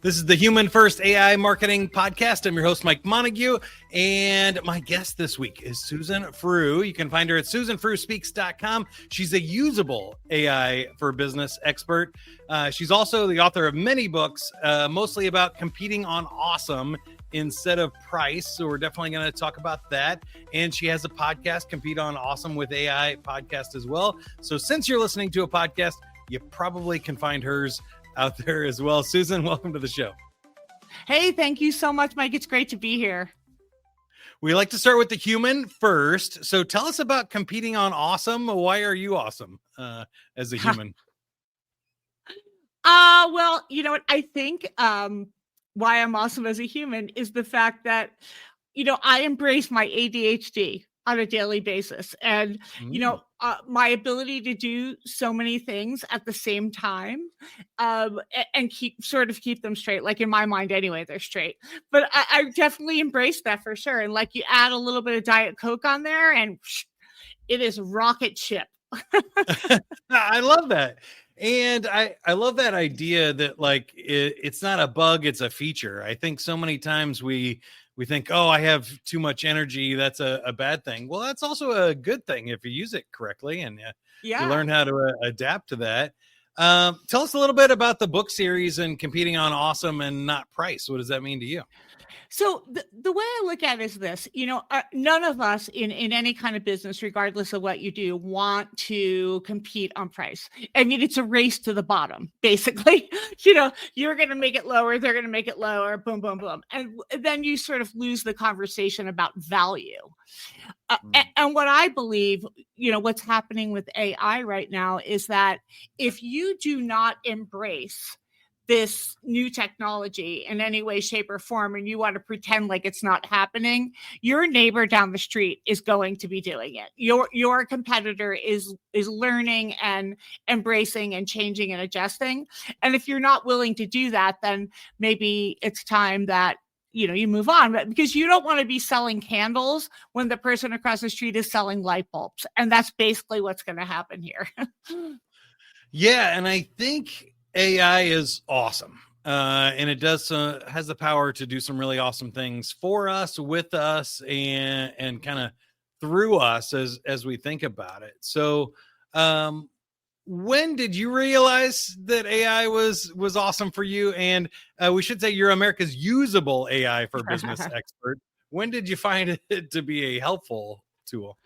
This is the Human First AI Marketing Podcast. I'm your host, Mike Montague, and my guest this week is Susan Frew. You can find her at susanfrewspeaks.com. She's a usable AI for business expert. She's also the author of many books, mostly about competing on awesome instead of price. So we're definitely going to talk about that. And she has a podcast, Compete on Awesome with AI podcast as well. So since you're listening to a podcast, you probably can find hers out there as well. Susan, welcome to the show. Hey, thank you so much, Mike. It's great to be here. We like to start with the human first. So tell us about competing on awesome. Why are you awesome as a human? Well, you know what? I think why I'm awesome as a human is the fact that, I embrace my ADHD on a daily basis. And, my ability to do so many things at the same time and keep them straight. Like in my mind anyway, they're straight. But I definitely embrace that for sure. And like you add a little bit of Diet Coke on there and it is rocket ship. I love that. And I love that idea that like it's not a bug, it's a feature. I think so many times we think, oh, I have too much energy. That's a bad thing. Well, that's also a good thing if you use it correctly and you learn how to adapt to that. Tell us a little bit about the book series and competing on awesome and not price. What does that mean to you? So the way I look at it is this, none of us in any kind of business, regardless of what you do, want to compete on price. I mean, it's a race to the bottom, basically. You're going to make it lower. They're going to make it lower. Boom, boom, boom. And then you sort of lose the conversation about value. And what I believe, what's happening with AI right now is that if you do not embrace this new technology in any way, shape, or form, and you want to pretend like it's not happening, your neighbor down the street is going to be doing it. Your competitor is learning and embracing and changing and adjusting. And if you're not willing to do that, then maybe it's time that you move on, because you don't want to be selling candles when the person across the street is selling light bulbs. And that's basically what's going to happen here. Yeah. And I think AI is awesome. And it does has the power to do some really awesome things for us, with us, and kind of through us as we think about it. So when did you realize that AI was awesome for you? And we should say you're America's usable AI for business expert. When did you find it to be a helpful tool?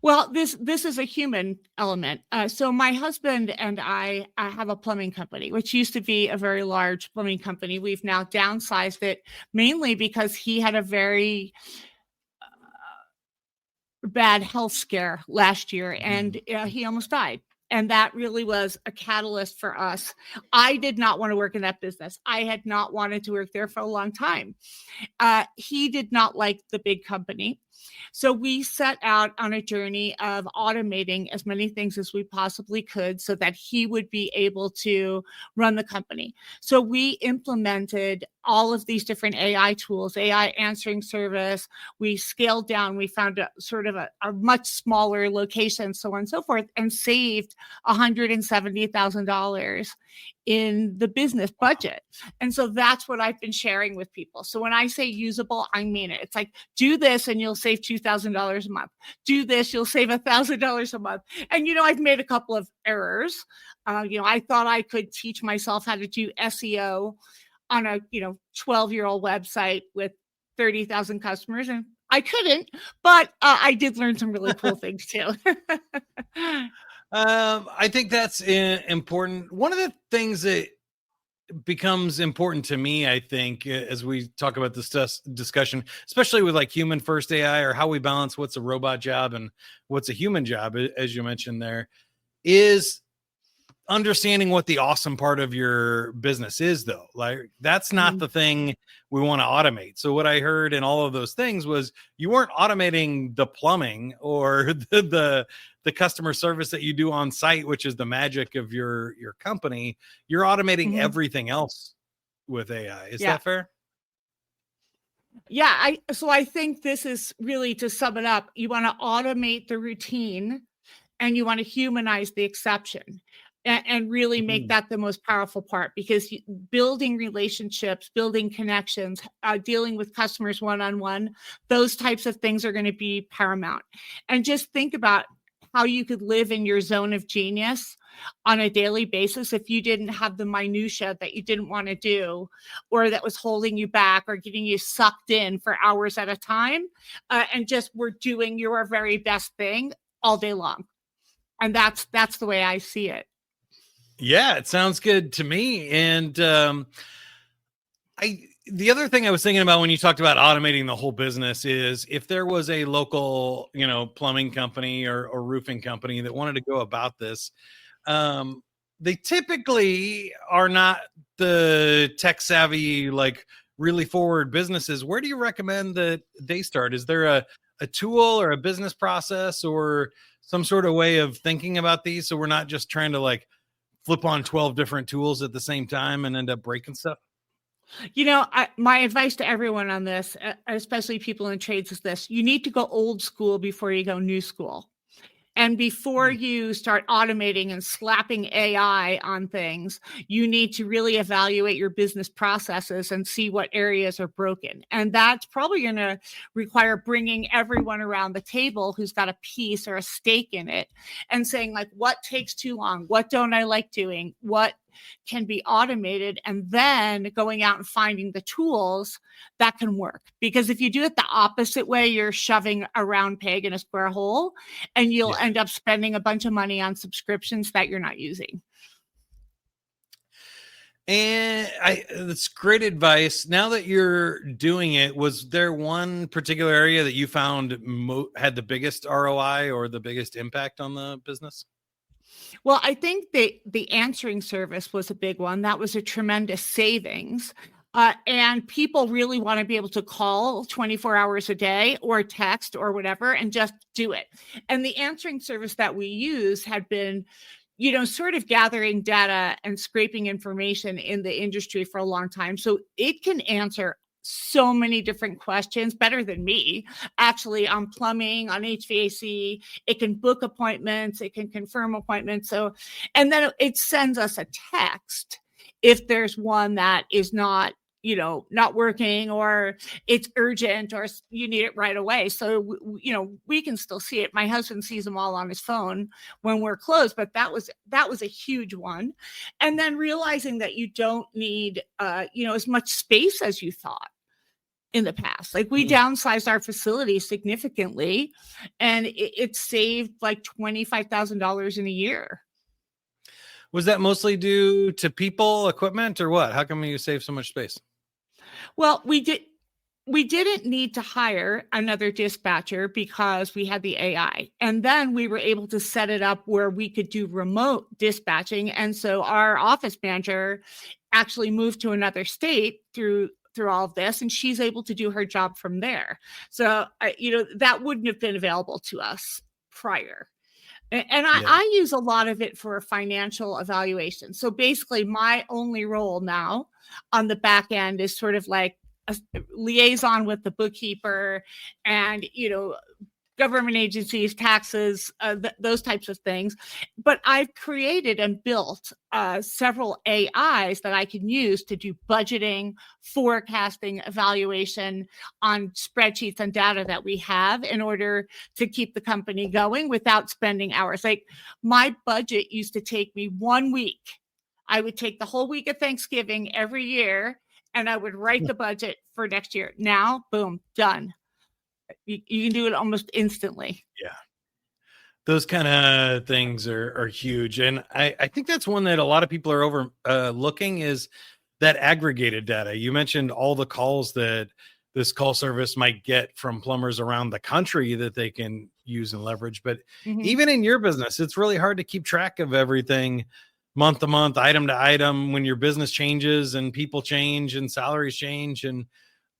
Well, this is a human element. So my husband and I have a plumbing company, which used to be a very large plumbing company. We've now downsized it mainly because he had a very bad health scare last year, and he almost died. And that really was a catalyst for us. I did not want to work in that business. I had not wanted to work there for a long time. He did not like the big company. So we set out on a journey of automating as many things as we possibly could so that he would be able to run the company. So we implemented all of these different AI tools, AI answering service. We scaled down. We found a much smaller location, so on and so forth, and saved $170,000 in the business budget. And so that's what I've been sharing with people. So when I say usable, I mean it. It's like, do this and you'll save $2,000 a month. Do this, you'll save $1,000 a month. And, I've made a couple of errors. I thought I could teach myself how to do SEO on a, 12-year-old website with 30,000 customers. And I couldn't, but I did learn some really cool things too. I think that's important. One of the things that becomes important to me, I think, as we talk about this discussion, especially with like human first AI, or how we balance what's a robot job and what's a human job, as you mentioned there, is understanding what the awesome part of your business is, though. Like, that's not the thing we want to automate. So what I heard in all of those things was you weren't automating the plumbing or the customer service that you do on site, which is the magic of your company. You're automating everything else with AI. Is that fair? Yeah. I think this is really, to sum it up, you want to automate the routine and you want to humanize the exception. and really make Mhm. that the most powerful part, because building relationships, building connections, dealing with customers one-on-one, those types of things are going to be paramount. And just think about how you could live in your zone of genius on a daily basis if you didn't have the minutia that you didn't want to do, or that was holding you back or getting you sucked in for hours at a time, and just were doing your very best thing all day long. And that's the way I see it. Yeah, it sounds good to me. And the other thing I was thinking about when you talked about automating the whole business is if there was a local, plumbing company or roofing company that wanted to go about this, um, they typically are not the tech savvy, like really forward businesses. Where do you recommend that they start? Is there a tool or a business process or some sort of way of thinking about these, so we're not just trying to like flip on 12 different tools at the same time and end up breaking stuff? My advice to everyone on this, especially people in trades, is this: you need to go old school before you go new school. And before Mm. you start automating and slapping AI on things, you need to really evaluate your business processes and see what areas are broken. And that's probably going to require bringing everyone around the table who's got a piece or a stake in it and saying, like, what takes too long? What don't I like doing? What can be automated? And then going out and finding the tools that can work. Because if you do it the opposite way, you're shoving a round peg in a square hole, and you'll Yeah. end up spending a bunch of money on subscriptions that you're not using. And that's great advice. Now that you're doing it, was there one particular area that you found had the biggest ROI or the biggest impact on the business? Well, I think the answering service was a big one. That was a tremendous savings. And people really want to be able to call 24 hours a day or text or whatever and just do it. And the answering service that we use had been, sort of gathering data and scraping information in the industry for a long time. So it can answer so many different questions better than me, actually, on plumbing, on HVAC. It can book appointments, it can confirm appointments. So, and then it sends us a text if there's one that is not working, or it's urgent, or you need it right away. So, we can still see it. My husband sees them all on his phone when we're closed, but that was a huge one. And then realizing that you don't need, as much space as you thought in the past. Like, we Mm. downsized our facility significantly, and it saved like $25,000 in a year. Was that mostly due to people, equipment, or what? How come you save so much space? Well, we didn't need to hire another dispatcher because we had the AI. And then we were able to set it up where we could do remote dispatching. And so our office manager actually moved to another state through all of this, and she's able to do her job from there. So, that wouldn't have been available to us prior. And Yeah. I use a lot of it for financial evaluation. So basically, my only role now on the back end is sort of like a liaison with the bookkeeper and, government agencies, taxes, those types of things. But I've created and built several AIs that I can use to do budgeting, forecasting, evaluation on spreadsheets and data that we have in order to keep the company going without spending hours. Like, my budget used to take me 1 week. I would take the whole week of Thanksgiving every year, and I would write the budget for next year. Now, boom, done. You can do it almost instantly. Yeah. Those kind of things are huge. And I think that's one that a lot of people are looking is that aggregated data. You mentioned all the calls that this call service might get from plumbers around the country that they can use and leverage. But Mhm. even in your business, it's really hard to keep track of everything month to month, item to item, when your business changes and people change and salaries change and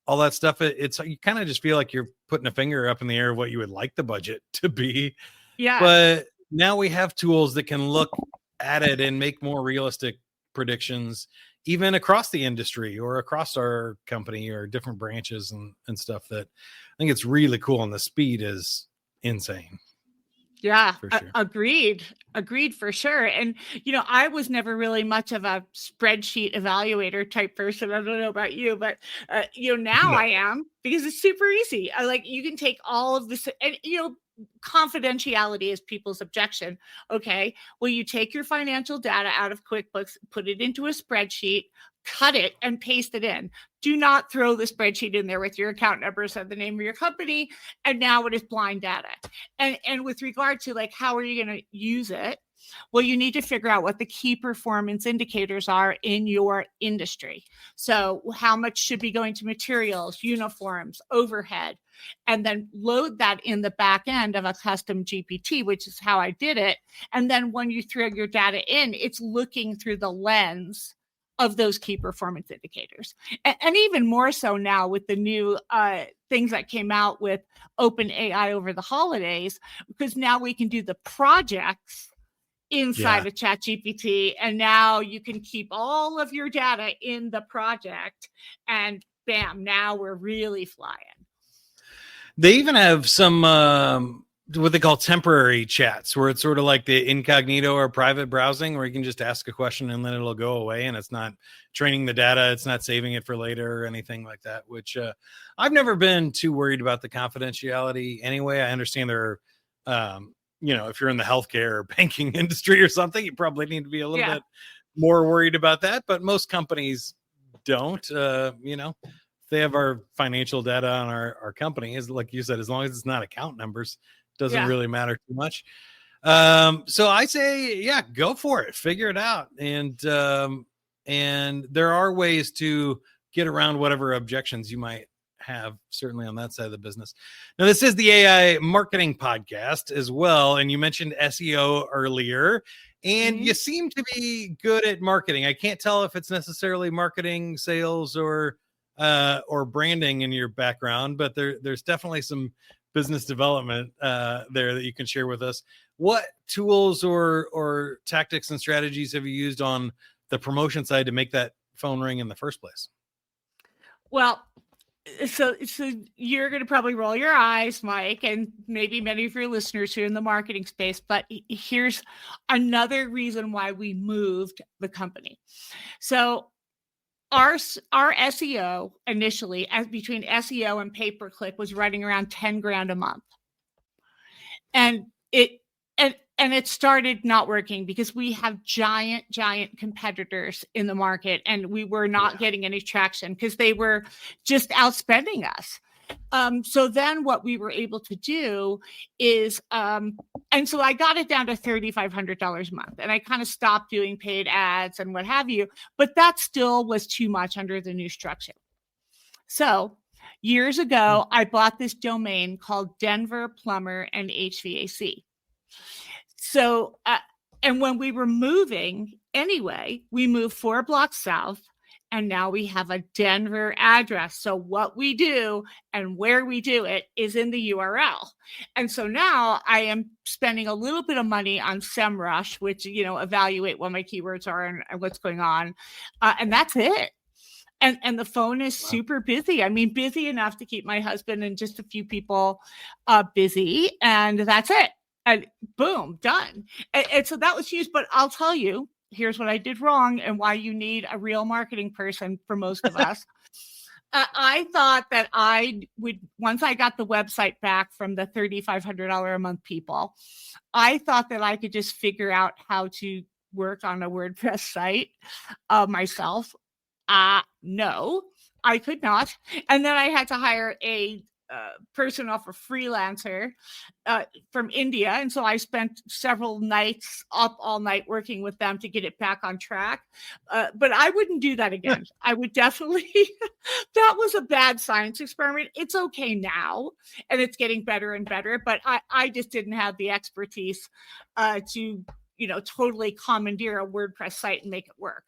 all that stuff. It's you kind of just feel like you're putting a finger up in the air of what you would like the budget to be. Yeah. But now we have tools that can look at it and make more realistic predictions, even across the industry or across our company or different branches and stuff. That I think it's really cool. And the speed is insane. Yeah, for sure. agreed for sure. And, I was never really much of a spreadsheet evaluator type person. I don't know about you, but, now No. I am, because it's super easy. You can take all of this and, confidentiality is people's objection. Okay. Well, you take your financial data out of QuickBooks, put it into a spreadsheet, cut it and paste it in. Do not throw the spreadsheet in there with your account numbers and the name of your company. And now it is blind data. And with regard to like, how are you going to use it? Well, you need to figure out what the key performance indicators are in your industry. So how much should be going to materials, uniforms, overhead, and then load that in the back end of a custom GPT, which is how I did it. And then when you throw your data in, it's looking through the lens of those key performance indicators. And even more so now with the new things that came out with Open AI over the holidays, because now we can do the projects inside of ChatGPT, and now you can keep all of your data in the project, and bam, now we're really flying. They even have some what they call temporary chats, where it's sort of like the incognito or private browsing, where you can just ask a question and then it'll go away, and it's not training the data, it's not saving it for later or anything like that, which I've never been too worried about the confidentiality anyway. I understand there are if you're in the healthcare or banking industry or something, you probably need to be a little bit more worried about that, but most companies don't. They have our financial data on our company, is like you said, as long as it's not account numbers, doesn't really matter too much. So I say, go for it, figure it out. And there are ways to get around whatever objections you might have, certainly on that side of the business. Now, this is the AI marketing podcast as well. And you mentioned SEO earlier, and you seem to be good at marketing. I can't tell if it's necessarily marketing, sales, or branding in your background, but there's definitely some business development there that you can share with us. What tools or tactics and strategies have you used on the promotion side to make that phone ring in the first place? Well, so you're going to probably roll your eyes, Mike, and maybe many of your listeners who are in the marketing space, but here's another reason why we moved the company. So our SEO initially, as between SEO and pay-per-click, was running around 10 grand a month. And it started not working because we have giant competitors in the market, and we were not getting any traction because they were just outspending us. So then what we were able to do is, and so I got it down to $3,500 a month, and I kind of stopped doing paid ads and what have you, but that still was too much under the new structure. So years ago, I bought this domain called Denver Plumber and HVAC. So, and when we were moving anyway, we moved 4 blocks south, and now we have a Denver address. So what we do and where we do it is in the URL. And so now I am spending a little bit of money on SEMrush, which, evaluate what my keywords are and what's going on. And that's it. And the phone is super busy. I mean, busy enough to keep my husband and just a few people busy. And that's it. And boom, done. And so that was huge. But I'll tell you, here's what I did wrong and why you need a real marketing person for most of us. I thought that I would, once I got the website back from the $3,500 a month people, I thought that I could just figure out how to work on a WordPress site myself. No, I could not. And then I had to hire a person off a freelancer from India. And so I spent several nights up all night working with them to get it back on track. But I wouldn't do that again. I would definitely, that was a bad science experiment. It's okay now, and it's getting better and better, but I just didn't have the expertise to, totally commandeer a WordPress site and make it work.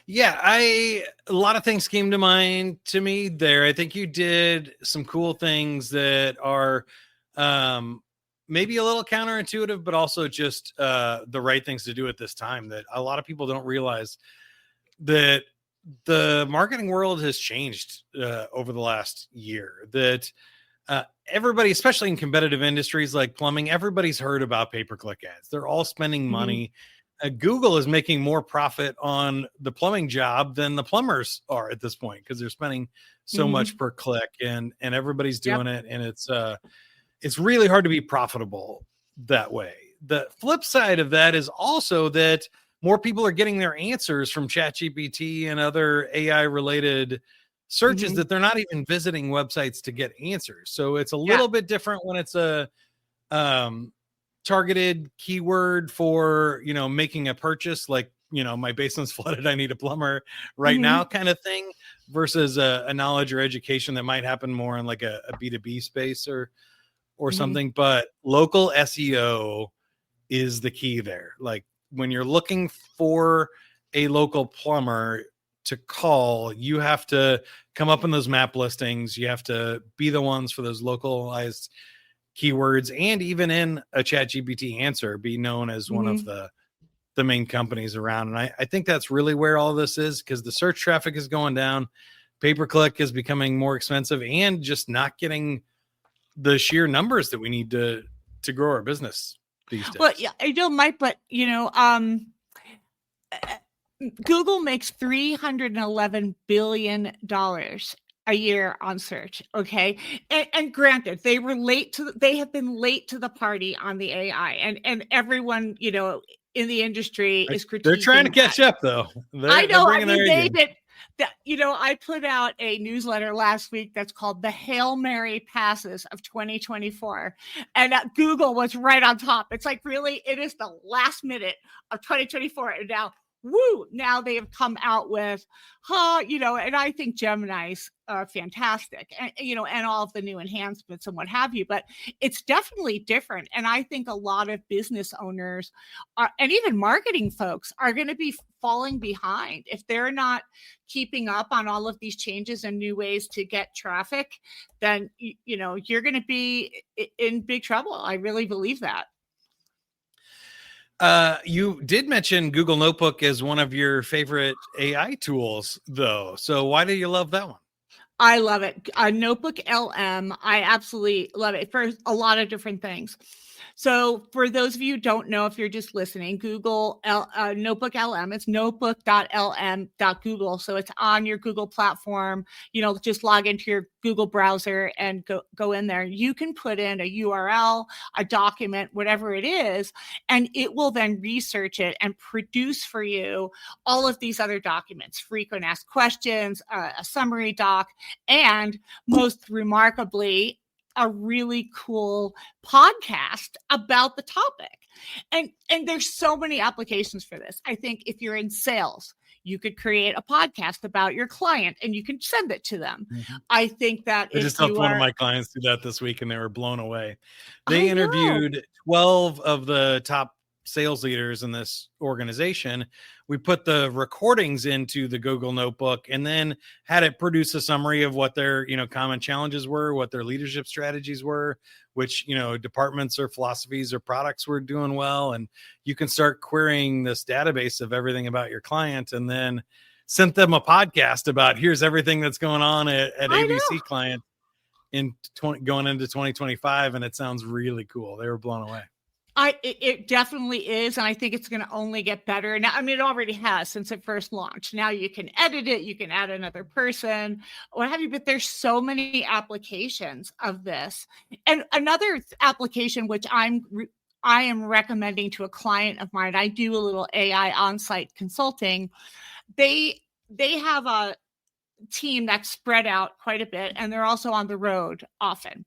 Yeah, a lot of things came to mind to me there. I think you did some cool things that are maybe a little counterintuitive, but also just the right things to do at this time, that a lot of people don't realize that the marketing world has changed over the last year, that everybody, especially in competitive industries like plumbing, everybody's heard about pay-per-click ads. They're all spending money. Google is making more profit on the plumbing job than the plumbers are at this point, because they're spending so much per click, and everybody's doing it. And it's really hard to be profitable that way. The flip side of that is also that more people are getting their answers from ChatGPT and other AI related searches that they're not even visiting websites to get answers. So it's a little bit different when it's a targeted keyword for, making a purchase, like, my basement's flooded, I need a plumber right now kind of thing, versus a knowledge or education that might happen more in like a B2B space or something. But local SEO is the key there. Like, when you're looking for a local plumber to call, you have to come up in those map listings. You have to be the ones for those localized keywords, and even in a ChatGPT answer, be known as one of the main companies around. And I think that's really where all this is, because the search traffic is going down, pay-per-click is becoming more expensive, and just not getting the sheer numbers that we need to grow our business these days. Well, yeah, I know, Mike, but Google makes $311 billion a year on search. Okay. And granted, they have been late to the party on the AI, and everyone, in the industry is critiquing. They're trying to catch up, though. I know. I mean, I put out a newsletter last week that's called the Hail Mary Passes of 2024. And Google was right on top. It's like, really, it is the last minute of 2024. And now they have come out with, and I think Gemini's fantastic, and all of the new enhancements and what have you, but it's definitely different. And I think a lot of business owners and even marketing folks are going to be falling behind if they're not keeping up on all of these changes and new ways to get traffic. Then, you're going to be in big trouble. I really believe that. You did mention Google Notebook as one of your favorite AI tools, though. So why do you love that one? I love it. Notebook LM. I absolutely love it for a lot of different things. So for those of you who don't know, if you're just listening, Google Notebook LM, it's notebook.lm.google. So it's on your Google platform. Just log into your Google browser and go in there. You can put in a URL, a document, whatever it is, and it will then research it and produce for you all of these other documents, frequent asked questions, a summary doc, and most remarkably, a really cool podcast about the topic. And there's so many applications for this. I think if you're in sales, you could create a podcast about your client and you can send it to them. I think that I just helped one of my clients do that this week, and they were blown away. They interviewed 12 of the top sales leaders in this organization. We put the recordings into the Google Notebook and then had it produce a summary of what their, common challenges were, what their leadership strategies were, which, departments or philosophies or products were doing well. And you can start querying this database of everything about your client, and then sent them a podcast about here's everything that's going on at ABC client going into 2025. And it sounds really cool. They were blown away. It definitely is. And I think it's going to only get better. Now, I mean, it already has since it first launched. Now you can edit it. You can add another person, what have you. But there's so many applications of this. And another application, which I am recommending to a client of mine, I do a little AI on-site consulting. They have a team that's spread out quite a bit, and they're also on the road often.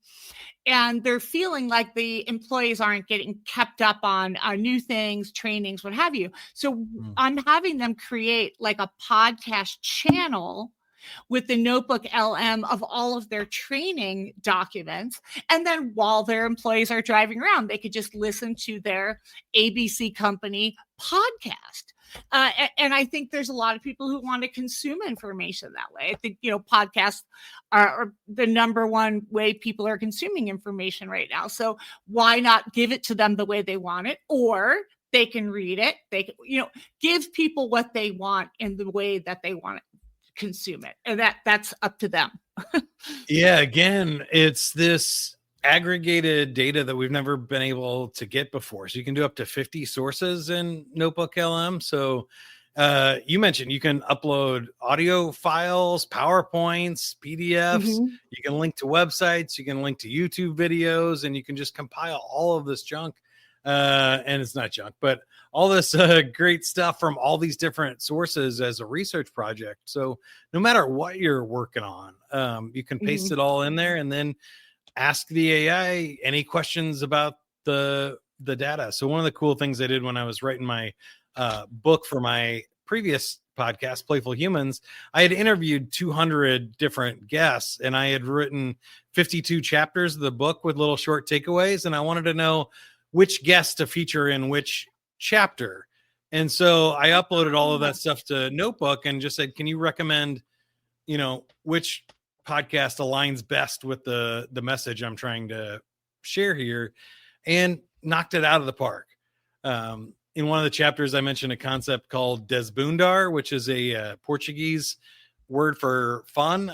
And they're feeling like the employees aren't getting kept up on new things, trainings, what have you. So I'm having them create like a podcast channel with the Notebook LM of all of their training documents. And then while their employees are driving around, they could just listen to their ABC company podcast. And I think there's a lot of people who want to consume information that way. I think, podcasts are the number one way people are consuming information right now. So why not give it to them the way they want it, or they can read it. They can, give people what they want in the way that they want it consume it, and that's up to them. Yeah, again, it's this aggregated data that we've never been able to get before. So you can do up to 50 sources in Notebook LM. So you mentioned you can upload audio files, PowerPoints, PDFs. Mhm. You can link to websites. You can link to YouTube videos, and you can just compile all of this junk. And it's not junk, but all this great stuff from all these different sources as a research project. So no matter what you're working on, you can paste Mhm. it all in there and then ask the AI any questions about the data. So one of the cool things I did when I was writing my book for my previous podcast, Playful Humans, I had interviewed 200 different guests and I had written 52 chapters of the book with little short takeaways. And I wanted to know which guest to feature in which chapter. And so I uploaded all of that stuff to Notebook and just said, can you recommend, which podcast aligns best with the message I'm trying to share here, and knocked it out of the park. In one of the chapters, I mentioned a concept called desbundar, which is a Portuguese word for fun.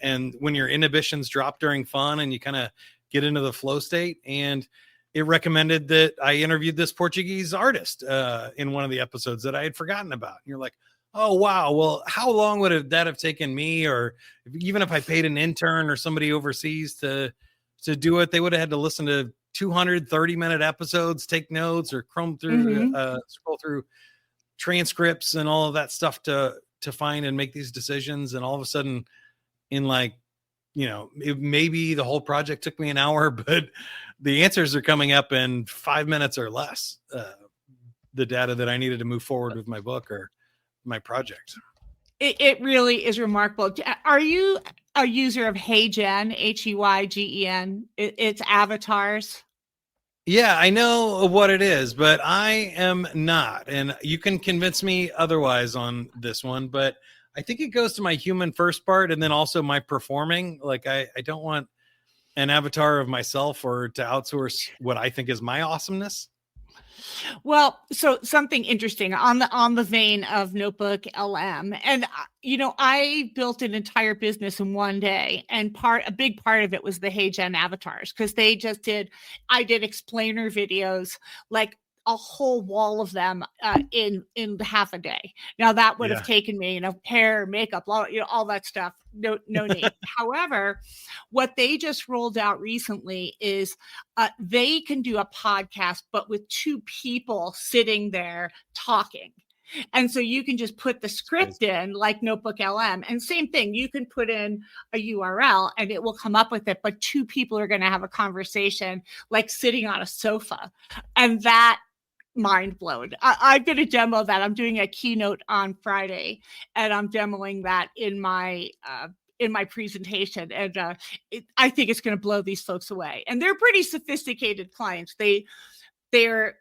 And when your inhibitions drop during fun and you kind of get into the flow state, and it recommended that I interviewed this Portuguese artist in one of the episodes that I had forgotten about. And you're like, oh, wow. Well, how long would that have taken me? Or even if I paid an intern or somebody overseas to do it, they would have had to listen to 230-minute episodes, take notes, or scroll through transcripts and all of that stuff to find and make these decisions. And all of a sudden, in maybe the whole project took me an hour, but the answers are coming up in 5 minutes or less. The data that I needed to move forward with my book or my project. It really is remarkable. Are you a user of HeyGen, HEYGEN? It's avatars. Yeah, I know what it is, but I am not. And you can convince me otherwise on this one, but I think it goes to my human first part and then also my performing. Like I don't want an avatar of myself or to outsource what I think is my awesomeness. Well, so something interesting on the vein of Notebook LM, and I built an entire business in one day, and a big part of it was the HeyGen avatars, because I did explainer videos, like a whole wall of them in half a day. Now that would have taken me, hair, makeup, all that stuff. No need. However, what they just rolled out recently is they can do a podcast, but with two people sitting there talking. And so you can just put the script in like Notebook LM, and same thing, you can put in a URL and it will come up with it, but two people are going to have a conversation like sitting on a sofa. And that mind blown. I'm going to demo that. I'm doing a keynote on Friday and I'm demoing that in my presentation. And I think it's going to blow these folks away. And they're pretty sophisticated clients. They're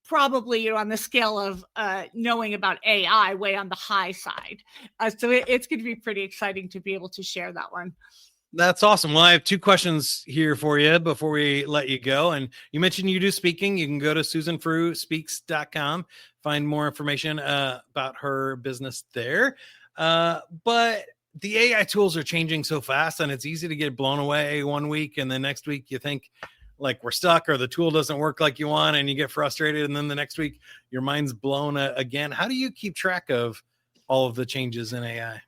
probably on the scale of knowing about AI way on the high side. So it's going to be pretty exciting to be able to share that one. That's awesome. Well, I have two questions here for you before we let you go. And you mentioned you do speaking. You can go to SusanFrewSpeaks.com, find more information about her business there. But the AI tools are changing so fast, and it's easy to get blown away one week, and the next week you think like we're stuck or the tool doesn't work like you want, and you get frustrated. And then the next week your mind's blown again. How do you keep track of all of the changes in AI?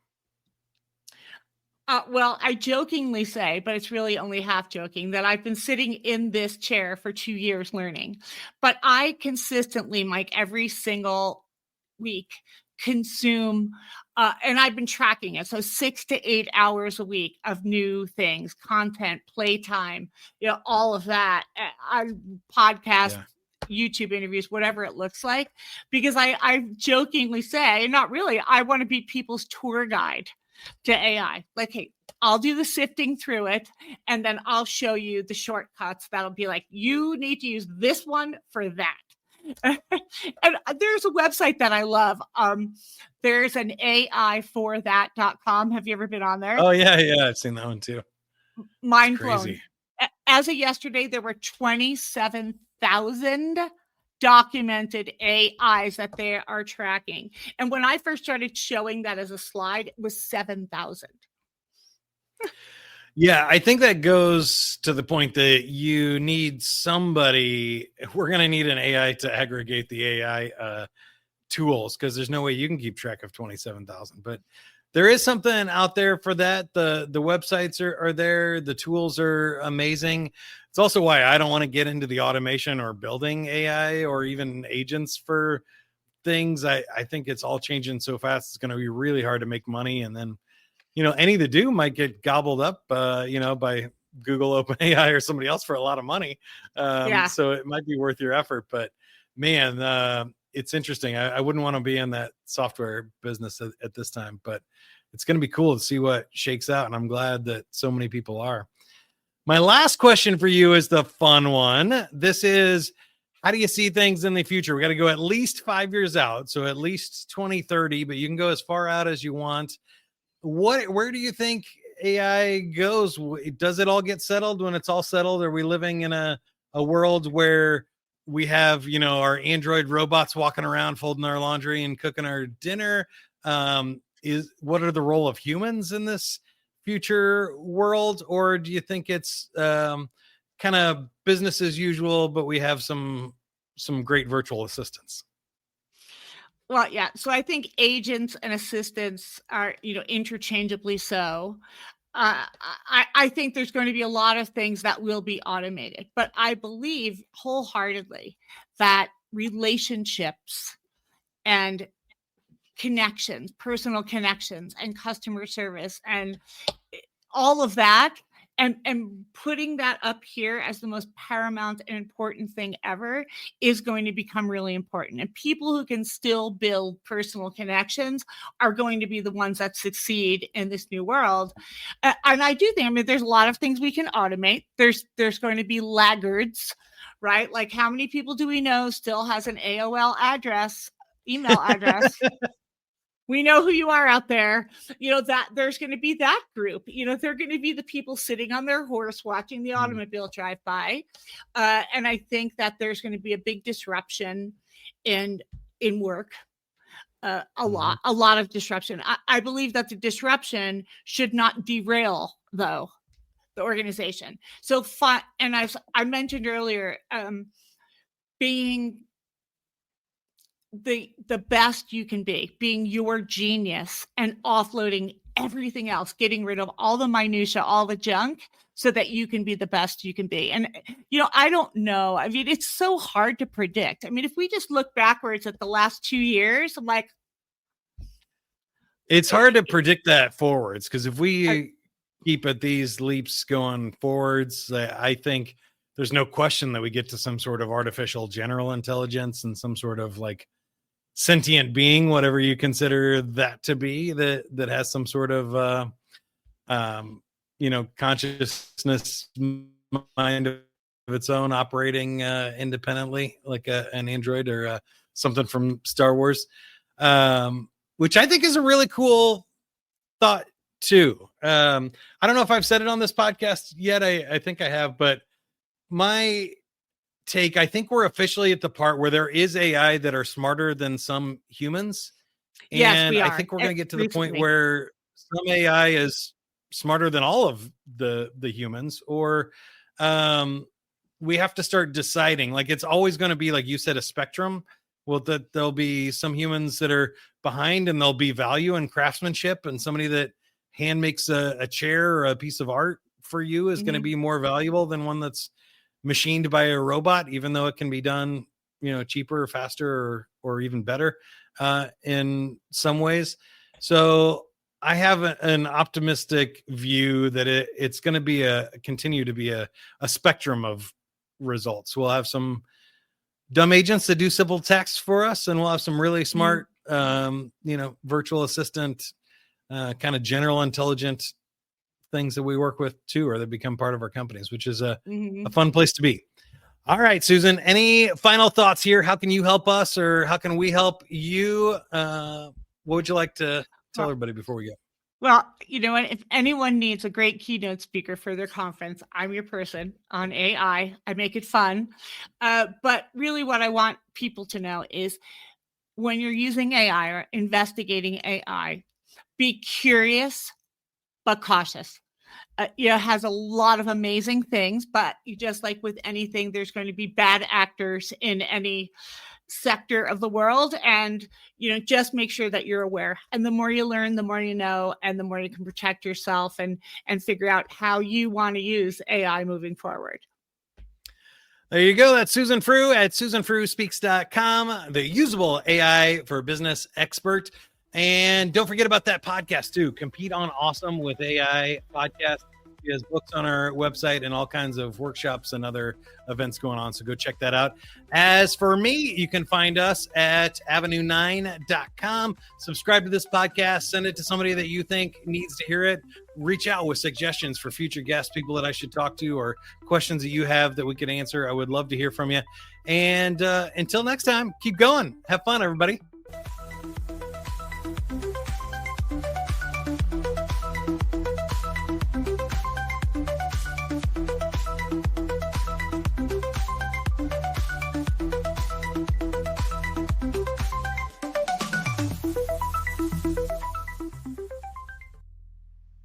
Well, I jokingly say, but it's really only half joking, that I've been sitting in this chair for 2 years learning. But I consistently, Mike, every single week consume, and I've been tracking it. So 6 to 8 hours a week of new things, content, playtime, all of that, podcasts, YouTube interviews, whatever it looks like, because I jokingly say, and not really, I want to be people's tour guide to AI. Like, hey, I'll do the sifting through it, and then I'll show you the shortcuts that'll be like, you need to use this one for that. And there's a website that I love. There's an AI4that.com. Have you ever been on there? Oh, yeah. I've seen that one too. Mind blown. As of yesterday, there were 27,000 documented AIs that they are tracking. And when I first started showing that as a slide, it was 7,000. Yeah, I think that goes to the point that you need somebody. We're going to need an AI to aggregate the AI tools, because there's no way you can keep track of 27,000. But there is something out there for that. The websites are there. The tools are amazing. It's also why I don't want to get into the automation or building AI or even agents for things. I think it's all changing so fast. It's going to be really hard to make money. And then, any that do might get gobbled up, by Google, OpenAI, or somebody else for a lot of money. So it might be worth your effort. But man, it's interesting. I wouldn't want to be in that software business at this time, but it's going to be cool to see what shakes out. And I'm glad that so many people are. My last question for you is the fun one. This is, how do you see things in the future? We got to go at least 5 years out. So at least 2030, but you can go as far out as you want. Where do you think AI goes? Does it all get settled when it's all settled? Are we living in a world where we have, our android robots walking around, folding our laundry and cooking our dinner? What are the role of humans in this future world? Or do you think it's kind of business as usual, but we have some great virtual assistants? Well, yeah. So I think agents and assistants are, interchangeably so. I think there's going to be a lot of things that will be automated, but I believe wholeheartedly that relationships and connections, personal connections and customer service and all of that, and putting that up here as the most paramount and important thing ever is going to become really important. And people who can still build personal connections are going to be the ones that succeed in this new world. And I do think, there's a lot of things we can automate. There's going to be laggards, right? Like, how many people do we know still has an AOL email address? We know who you are out there, that there's going to be that group, they're going to be the people sitting on their horse watching the automobile drive by. And I think that there's going to be a big disruption in work, a lot of disruption. I believe that the disruption should not derail, though, the organization. So and I mentioned earlier, being the best you can be, being your genius, and offloading everything else, getting rid of all the minutia, all the junk, so that you can be the best you can be. And, I don't know. It's so hard to predict. If we just look backwards at the last 2 years, I'm like, it's hard to predict that forwards, because if we keep at these leaps going forwards, I think there's no question that we get to some sort of artificial general intelligence and some sort of like sentient being, whatever you consider that to be, that has some sort of consciousness, mind of its own, operating independently, like an android or something from Star Wars, which I think is a really cool thought too. I don't know if I've said it on this podcast yet. I think I have, but my take, I think we're officially at the part where there is AI that are smarter than some humans. And yes, we are. I think we're going to get to the point where some AI is smarter than all of the humans, or we have to start deciding, like, it's always going to be, like you said, a spectrum. Well, that there'll be some humans that are behind, and there'll be value in craftsmanship, and somebody that hand makes a chair or a piece of art for you is going to be more valuable than one that's machined by a robot, even though it can be done, cheaper or faster or even better in some ways. So I have an optimistic view that it's going to continue to be a spectrum of results. We'll have some dumb agents that do simple tasks for us, and we'll have some really smart, virtual assistant, kind of general intelligent things that we work with too, or that become part of our companies, which is a fun place to be. All right, Susan, any final thoughts here? How can you help us, or how can we help you? What would you like to tell everybody before we go? Well, you know what? If anyone needs a great keynote speaker for their conference, I'm your person on AI. I make it fun. But really, what I want people to know is when you're using AI or investigating AI, be curious but cautious. It has a lot of amazing things, but you just like with anything, there's going to be bad actors in any sector of the world, and just make sure that you're aware, and the more you learn, the more you know, and the more you can protect yourself and figure out how you want to use AI moving forward. There you go. That's Susan Frew at SusanFrewSpeaks.com, the usable AI for business expert. And don't forget about that podcast too. Compete on Awesome with AI podcast. She has books on our website and all kinds of workshops and other events going on. So go check that out. As for me, you can find us at avenue9.com. Subscribe to this podcast. Send it to somebody that you think needs to hear it. Reach out with suggestions for future guests, people that I should talk to, or questions that you have that we could answer. I would love to hear from you. And until next time, keep going. Have fun, everybody.